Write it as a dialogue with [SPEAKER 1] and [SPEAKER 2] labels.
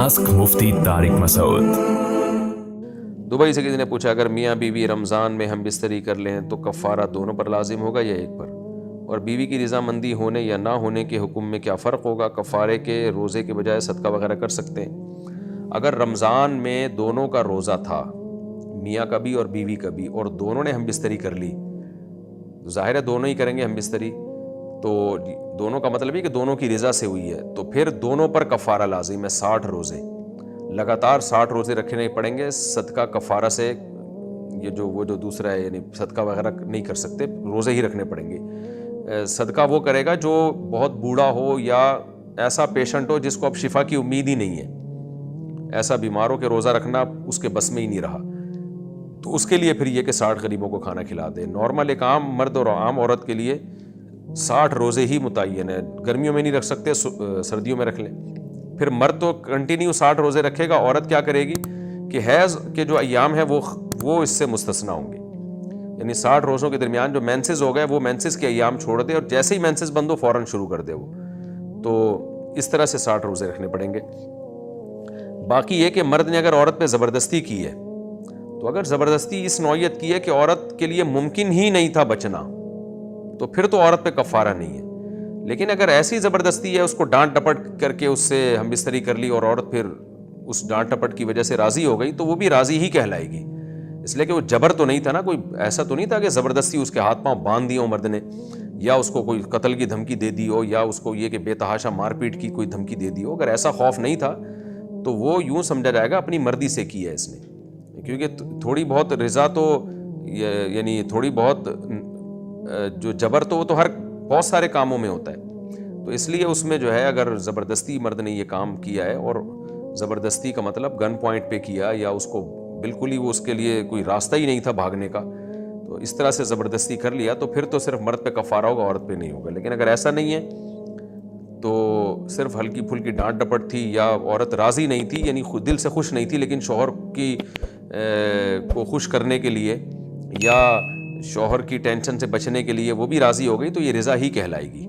[SPEAKER 1] Ask मुफ्ती Tariq Masood.
[SPEAKER 2] Dubai से किसी ने पूछा, अगर मियाँ बीवी रमज़ान में हम बिस्तरी कर लें तो कफ़ारा दोनों पर लाजिम होगा या एक पर? और बीवी की रज़ामंदी होने या ना होने के हुक्म में क्या फ़र्क होगा? कफ़ारे के रोज़े के बजाय सदका वगैरह कर सकते हैं? अगर रमज़ान में दोनों का रोज़ा था, मियाँ का भी और बीवी का भी, और दोनों ने हम बिस्तरी कर ली, तो ज़ाहिर है दोनों ही करेंगे हम बिस्तरी, तो दोनों का मतलब है कि दोनों की रज़ा से हुई है, तो फिर दोनों पर कफ़ारा लाजिम है। 60 रोज़े लगातार 60 रोज़े रखने पड़ेंगे। सदका कफ़ारा से ये जो दूसरा है, यानी सदका वगैरह नहीं कर सकते, रोज़े ही रखने पड़ेंगे। सदका वो करेगा जो बहुत बूढ़ा हो या ऐसा पेशेंट हो जिसको अब शिफा की उम्मीद ही नहीं है, ऐसा बीमार हो कि रोज़ा रखना उसके बस में ही नहीं रहा, तो उसके लिए फिर ये कि 60 गरीबों को खाना खिला दे। नॉर्मल एक आम मर्द और आम औरत के लिए 60 रोज़े ही मुतय्यन है। गर्मियों में नहीं रख सकते, सर्दियों में रख लें। फिर मर्द तो कंटिन्यू 60 रोज़े रखेगा, औरत क्या करेगी कि हैज़ के जो अय्याम है वो इससे मुस्तस्ना होंगे, यानी 60 रोज़ों के दरमियान जो मेंसेस हो गए वो मेंसेस के अय्याम छोड़ दे, और जैसे ही मेंसेस बंद हो फ़ौरन शुरू कर दे वो। तो इस तरह से 60 रोज़े रखने पड़ेंगे। बाकी ये कि मर्द ने अगर औरत पे ज़बरदस्ती की है, तो अगर ज़बरदस्ती इस नौयत की है कि औरत के लिए मुमकिन ही नहीं था बचना, तो फिर तो औरत पे कफ़ारा नहीं है। लेकिन अगर ऐसी ज़बरदस्ती है, उसको डांट डपट करके उससे हम बिस्तरी कर ली और औरत फिर उस डांट डपट की वजह से राज़ी हो गई, तो वो भी राज़ी ही कहलाएगी, इसलिए कि वो जबर तो नहीं था ना, कोई ऐसा तो नहीं था कि ज़बरदस्ती उसके हाथ पांव बांध दिए हो मर्द ने, या उसको कोई कत्ल की धमकी दे दी हो, या उसको ये कि बेतहाशा मारपीट की कोई धमकी दे दी हो। अगर ऐसा खौफ नहीं था तो वो यूँ समझा जाएगा अपनी मर्जी से की है इसने, क्योंकि थोड़ी बहुत रज़ा तो यानी थोड़ी बहुत जो जबर तो वो तो हर बहुत सारे कामों में होता है, तो इसलिए उसमें जो है अगर ज़बरदस्ती मर्द ने ये काम किया है, और ज़बरदस्ती का मतलब गन पॉइंट पे किया, या उसको बिल्कुल ही वो उसके लिए कोई रास्ता ही नहीं था भागने का, तो इस तरह से ज़बरदस्ती कर लिया, तो फिर तो सिर्फ मर्द पे कफ़ारा होगा, औरत पे नहीं होगा। लेकिन अगर ऐसा नहीं है तो सिर्फ हल्की फुल्की डांट डपट थी, या औरत राज़ी नहीं थी, यानी दिल से खुश नहीं थी, लेकिन शौहर की को खुश करने के लिए या शौहर की टेंशन से बचने के लिए वो भी राज़ी हो गई, तो ये रज़ा ही कहलाएगी।